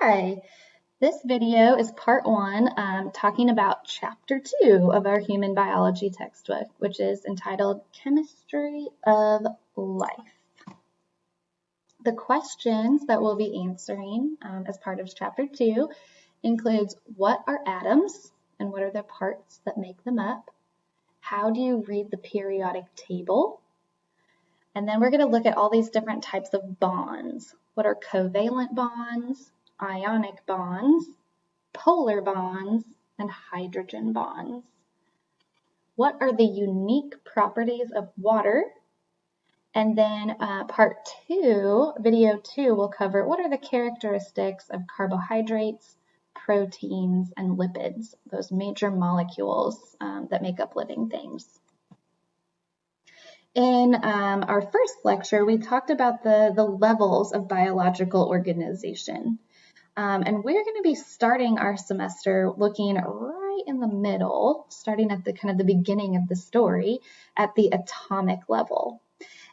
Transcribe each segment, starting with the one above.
Hi, this video is part one, talking about chapter 2 of our human biology textbook, which is entitled Chemistry of Life. The questions that we'll be answering as part of chapter 2 includes what are atoms and what are the parts that make them up? How do you read the periodic table? And then we're going to look at all these different types of bonds. What are covalent bonds, ionic bonds, polar bonds, and hydrogen bonds? What are the unique properties of water? And then part 2, video 2, will cover what are the characteristics of carbohydrates, proteins, and lipids, those major molecules that make up living things. In our first lecture, we talked about the levels of biological organization. And we're going to be starting our semester looking right in the middle, starting at the beginning of the story at the atomic level.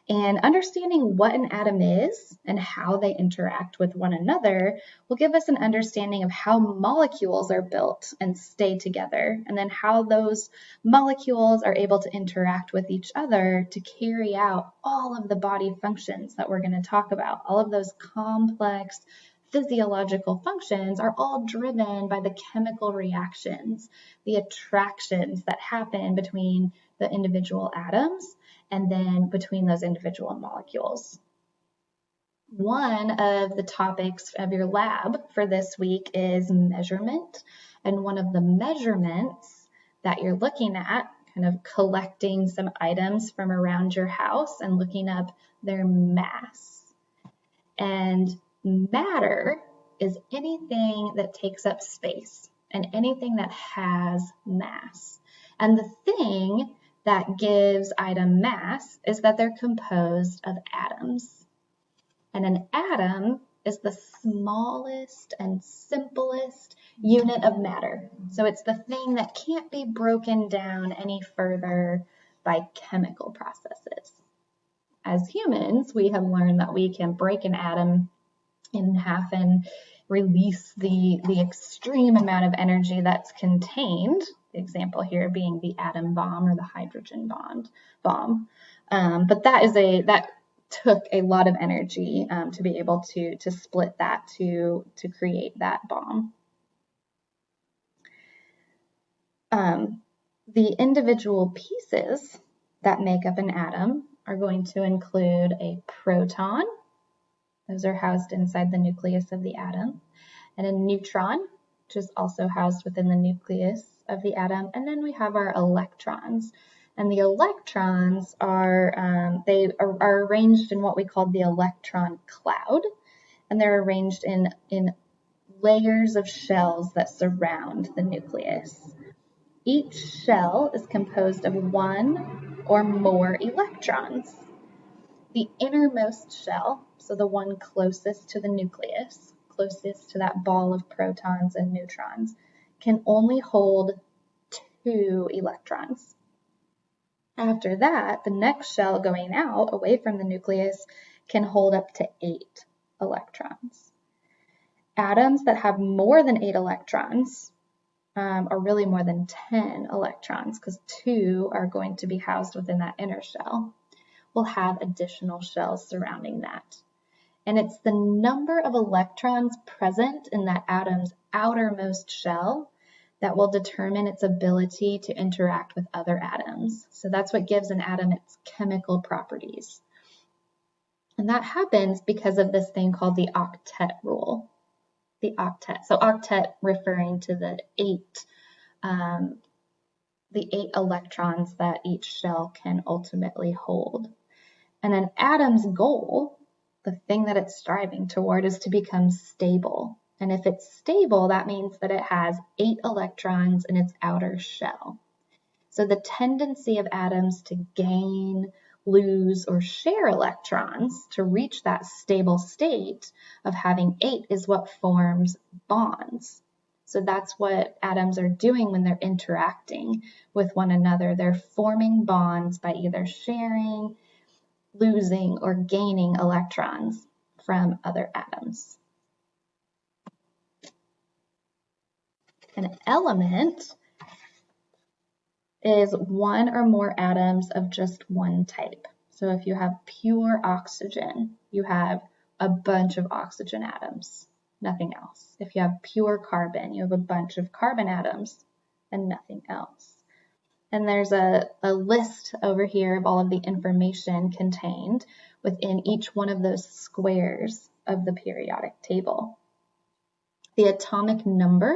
And understanding what an atom is and how they interact with one another will give us an understanding of how molecules are built and stay together, and then how those molecules are able to interact with each other to carry out all of the body functions that we're going to talk about. All of those complex physiological functions are all driven by the chemical reactions, the attractions that happen between the individual atoms and then between those individual molecules. One of the topics of your lab for this week is measurement, and one of the measurements that you're looking at, kind of collecting some items from around your house and looking up their mass. And matter is anything that takes up space and anything that has mass. And the thing that gives item mass is that they're composed of atoms. And an atom is the smallest and simplest unit of matter. So it's the thing that can't be broken down any further by chemical processes. As humans, we have learned that we can break an atom in half and release the extreme amount of energy that's contained. The example here being the atom bomb or the hydrogen bomb. But that took a lot of energy to be able to split that to create that bomb. The individual pieces that make up an atom are going to include a proton. Those are housed inside the nucleus of the atom, and a neutron, which is also housed within the nucleus of the atom. And then we have our electrons. And the electrons are arranged in what we call the electron cloud, and they're arranged in layers of shells that surround the nucleus. Each shell is composed of one or more electrons. The innermost shell, so the one closest to the nucleus, closest to that ball of protons and neutrons, can only hold 2 electrons. After that, the next shell going out away from the nucleus can hold up to 8 electrons. Atoms that have more than 8 electrons, or really more than 10 electrons, because 2 are going to be housed within that inner shell, will have additional shells surrounding that. And it's the number of electrons present in that atom's outermost shell that will determine its ability to interact with other atoms. So that's what gives an atom its chemical properties. And that happens because of this thing called the octet rule. The octet. So octet referring to the 8 electrons that each shell can ultimately hold. And an atom's goal, the thing that it's striving toward, is to become stable. And if it's stable, that means that it has 8 electrons in its outer shell. So the tendency of atoms to gain, lose, or share electrons to reach that stable state of having 8 is what forms bonds. So that's what atoms are doing when they're interacting with one another. They're forming bonds by either sharing, losing, or gaining electrons from other atoms. An element is one or more atoms of just one type. So if you have pure oxygen, you have a bunch of oxygen atoms, nothing else. If you have pure carbon, you have a bunch of carbon atoms and nothing else. And there's a list over here of all of the information contained within each one of those squares of the periodic table. The atomic number,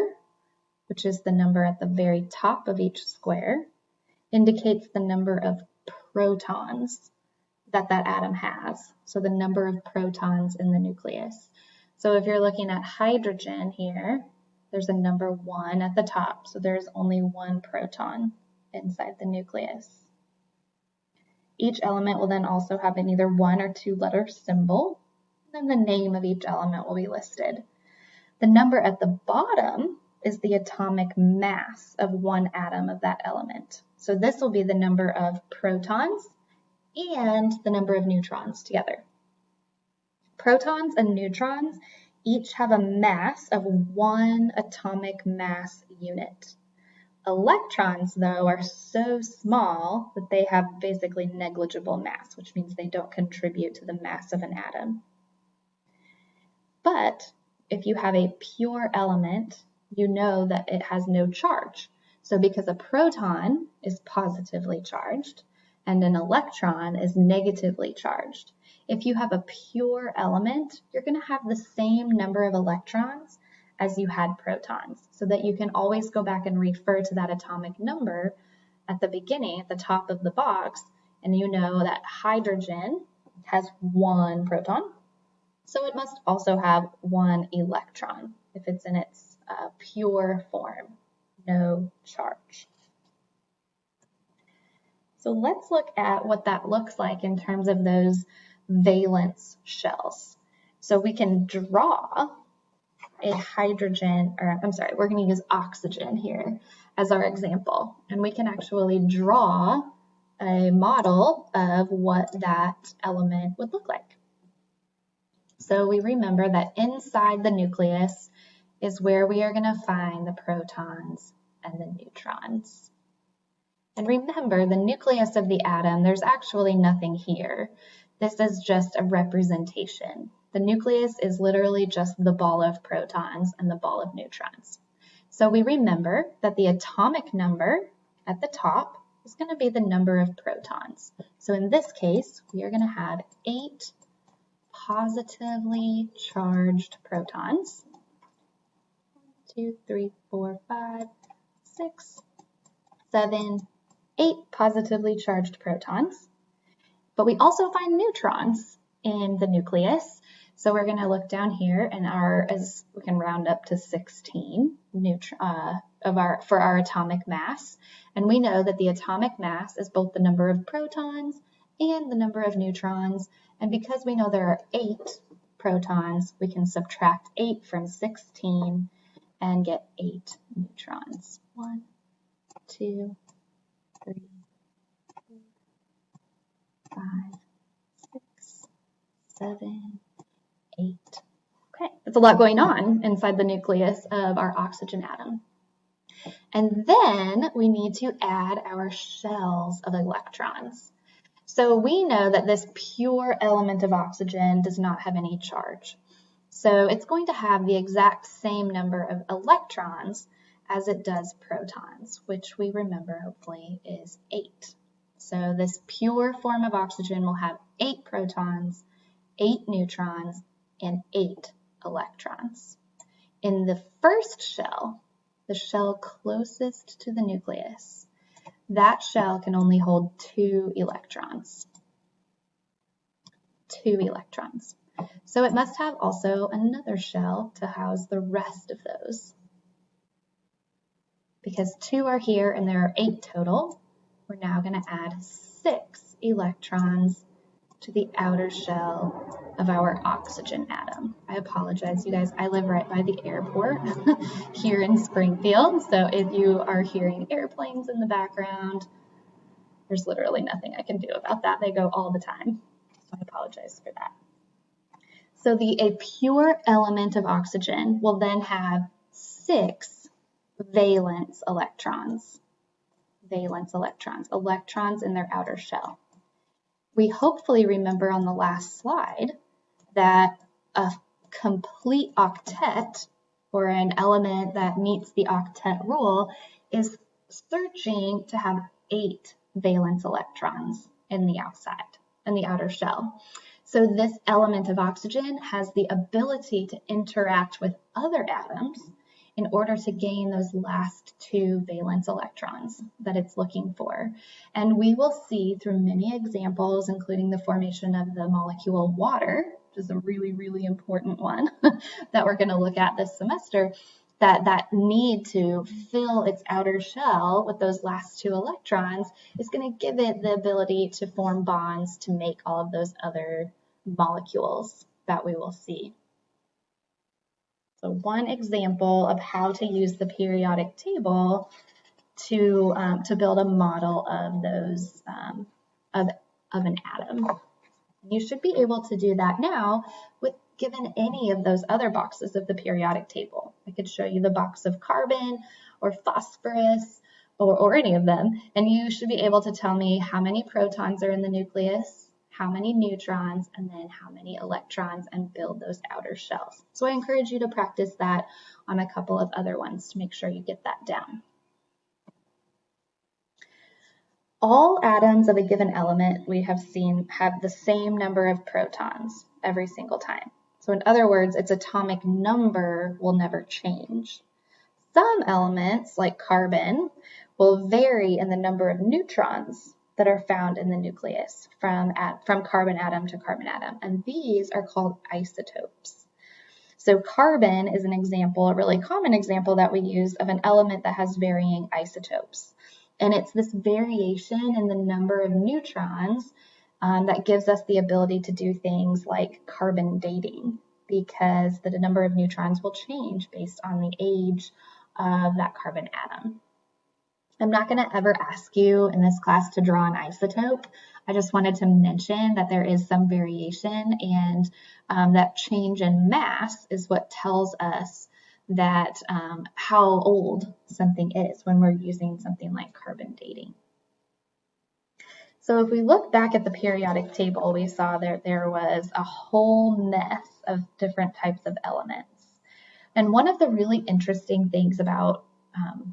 which is the number at the very top of each square, indicates the number of protons that atom has. So the number of protons in the nucleus. So if you're looking at hydrogen here, there's a number 1 at the top. So there's only 1 proton inside the nucleus. Each element will then also have an either 1 or 2 letter symbol. Then the name of each element will be listed. The number at the bottom is the atomic mass of one atom of that element. So this will be the number of protons and the number of neutrons together. Protons and neutrons each have a mass of 1 atomic mass unit. Electrons, though, are so small that they have basically negligible mass, which means they don't contribute to the mass of an atom. But if you have a pure element, you know that it has no charge. So because a proton is positively charged and an electron is negatively charged, if you have a pure element, you're going to have the same number of electrons as you had protons, so that you can always go back and refer to that atomic number at the beginning, at the top of the box, and you know that hydrogen has 1 proton, so it must also have 1 electron if it's in its pure form, no charge. So let's look at what that looks like in terms of those valence shells. So we can draw a hydrogen, or I'm sorry, we're going to use oxygen here as our example. And we can actually draw a model of what that element would look like. So we remember that inside the nucleus is where we are going to find the protons and the neutrons. And remember, the nucleus of the atom, there's actually nothing here. This is just a representation. The nucleus is literally just the ball of protons and the ball of neutrons. So we remember that the atomic number at the top is going to be the number of protons. So in this case, we are going to have 8 positively charged protons. 1, 2, 3, 4, 5, 6, 7, 8 positively charged protons. But we also find neutrons in the nucleus. So we're going to look down here, and as we can round up to 16 for our atomic mass. And we know that the atomic mass is both the number of protons and the number of neutrons. And because we know there are 8 protons, we can subtract 8 from 16 and get 8 neutrons. 1, 2, 3, 4, 5, 6, 7, 8. Okay, that's a lot going on inside the nucleus of our oxygen atom. And then we need to add our shells of electrons. So we know that this pure element of oxygen does not have any charge. So it's going to have the exact same number of electrons as it does protons, which we remember hopefully is 8. So this pure form of oxygen will have 8 protons, 8 neutrons, and 8 electrons. In the first shell, the shell closest to the nucleus, that shell can only hold 2 electrons. 2 electrons. So it must have also another shell to house the rest of those. Because 2 are here and there are 8 total, we're now going to add 6 electrons to the outer shell of our oxygen atom. I apologize, you guys. I live right by the airport here in Springfield. So if you are hearing airplanes in the background, there's literally nothing I can do about that. They go all the time. So I apologize for that. So a pure element of oxygen will then have 6 valence electrons. Valence electrons, electrons in their outer shell. We hopefully remember on the last slide that a complete octet, or an element that meets the octet rule, is searching to have 8 valence electrons in the outer shell. So this element of oxygen has the ability to interact with other atoms in order to gain those last 2 valence electrons that it's looking for. And we will see through many examples, including the formation of the molecule water, which is a really, really important one that we're going to look at this semester, that need to fill its outer shell with those last 2 electrons is going to give it the ability to form bonds to make all of those other molecules that we will see. So one example of how to use the periodic table to build a model of those of an atom. You should be able to do that now with given any of those other boxes of the periodic table. I could show you the box of carbon or phosphorus or any of them, and you should be able to tell me how many protons are in the nucleus, how many neutrons, and then how many electrons, and build those outer shells. So I encourage you to practice that on a couple of other ones to make sure you get that down. All atoms of a given element we have seen have the same number of protons every single time. So in other words, its atomic number will never change. Some elements, like carbon, will vary in the number of neutrons that are found in the nucleus from carbon atom to carbon atom, and these are called isotopes. So carbon is an example, a really common example that we use of an element that has varying isotopes. And it's this variation in the number of neutrons that gives us the ability to do things like carbon dating, because the number of neutrons will change based on the age of that carbon atom. I'm not going to ever ask you in this class to draw an isotope. I just wanted to mention that there is some variation, and that change in mass is what tells us that how old something is when we're using something like carbon dating. So if we look back at the periodic table, we saw that there was a whole mess of different types of elements. And one of the really interesting things about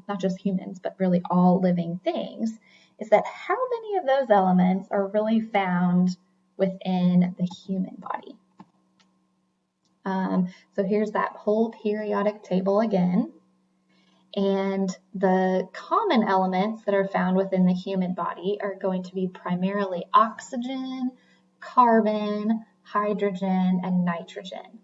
not just humans, but really all living things, is that how many of those elements are really found within the human body. So here's that whole periodic table again. And the common elements that are found within the human body are going to be primarily oxygen, carbon, hydrogen, and nitrogen.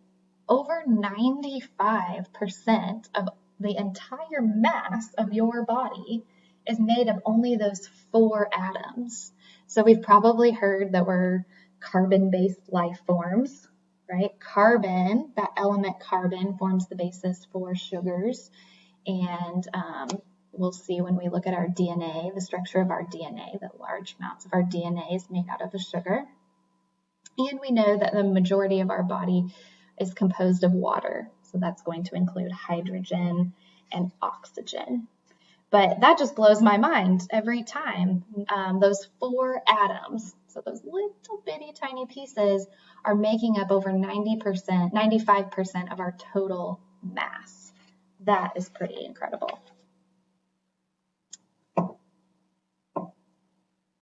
Over 95% of the entire mass of your body is made of only those 4 atoms. So we've probably heard that we're carbon-based life forms, right? Carbon, that element carbon, forms the basis for sugars. And we'll see when we look at our DNA, the structure of our DNA, that large amounts of our DNA is made out of a sugar. And we know that the majority of our body is composed of water. So that's going to include hydrogen and oxygen. But that just blows my mind every time. Those 4 atoms, so those little bitty tiny pieces, are making up over 95% of our total mass. That is pretty incredible.